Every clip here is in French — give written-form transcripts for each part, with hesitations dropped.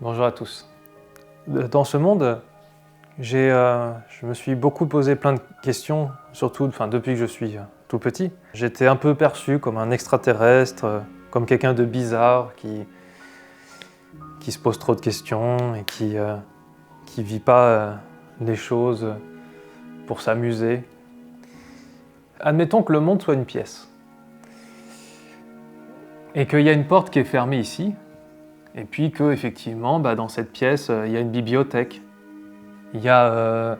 Bonjour à tous. Dans ce monde, je me suis beaucoup posé plein de questions, surtout depuis que je suis tout petit. J'étais un peu perçu comme un extraterrestre, comme quelqu'un de bizarre qui se pose trop de questions et qui vit pas les choses pour s'amuser. Admettons que le monde soit une pièce et qu'il y a une porte qui est fermée ici. Et puis qu'effectivement, dans cette pièce, il y a une bibliothèque, il y a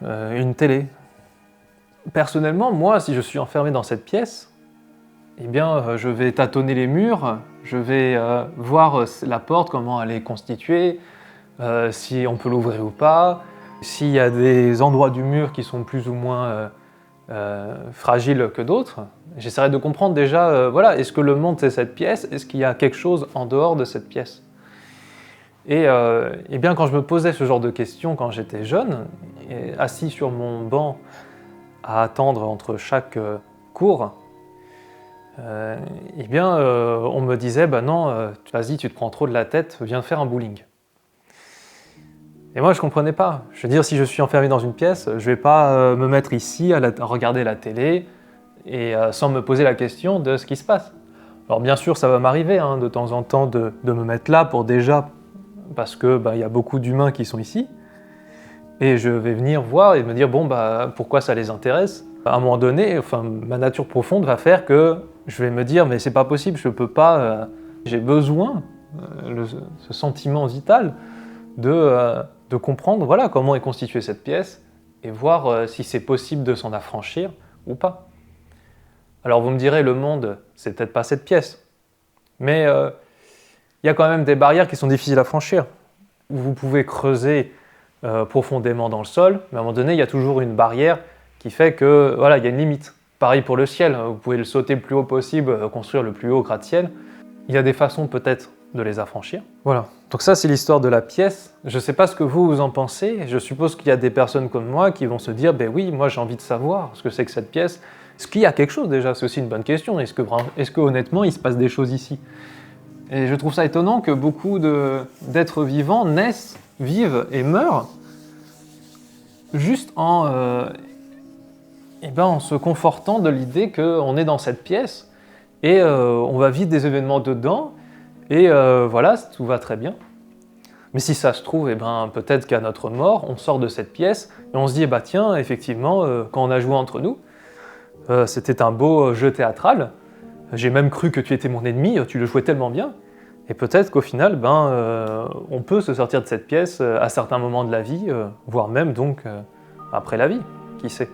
une télé. Personnellement, moi, si je suis enfermé dans cette pièce, eh bien, je vais tâtonner les murs, je vais voir la porte, comment elle est constituée, si on peut l'ouvrir ou pas, s'il y a des endroits du mur qui sont plus ou moins fragiles que d'autres. J'essaierai de comprendre déjà, est-ce que le monde c'est cette pièce? Est-ce qu'il y a quelque chose en dehors de cette pièce? Et bien quand je me posais ce genre de questions quand j'étais jeune, assis sur mon banc à attendre entre chaque cours, on me disait non, vas-y tu te prends trop de la tête, viens faire un bowling. Et moi, je comprenais pas. Je veux dire, si je suis enfermé dans une pièce, je vais pas me mettre ici à regarder la télé et sans me poser la question de ce qui se passe. Alors bien sûr, ça va m'arriver de temps en temps de me mettre là parce que y a beaucoup d'humains qui sont ici. Et je vais venir voir et me dire pourquoi ça les intéresse. À un moment donné, ma nature profonde va faire que je vais me dire mais c'est pas possible, je peux pas. J'ai besoin, ce sentiment vital de comprendre comment est constituée cette pièce et voir si c'est possible de s'en affranchir ou pas. Alors vous me direz, le monde, c'est peut-être pas cette pièce, mais il y a quand même des barrières qui sont difficiles à franchir. Vous pouvez creuser profondément dans le sol, mais à un moment donné, il y a toujours une barrière qui fait que, il y a une limite. Pareil pour le ciel, vous pouvez le sauter le plus haut possible, construire le plus haut gratte-ciel. Il y a des façons peut-être de les affranchir. Voilà. Donc ça, c'est l'histoire de la pièce. Je ne sais pas ce que vous en pensez. Je suppose qu'il y a des personnes comme moi qui vont se dire oui, moi j'ai envie de savoir ce que c'est que cette pièce. Est-ce qu'il y a quelque chose déjà? C'est aussi une bonne question. Est-ce que honnêtement, il se passe des choses ici? Et je trouve ça étonnant que beaucoup d'êtres vivants naissent, vivent et meurent juste en se confortant de l'idée qu'on est dans cette pièce et on va vivre des événements dedans. Et tout va très bien. Mais si ça se trouve, peut-être qu'à notre mort, on sort de cette pièce et on se dit, tiens, effectivement, quand on a joué entre nous, c'était un beau jeu théâtral. J'ai même cru que tu étais mon ennemi, tu le jouais tellement bien. Et peut-être qu'au final, on peut se sortir de cette pièce à certains moments de la vie, voire même après la vie, qui sait.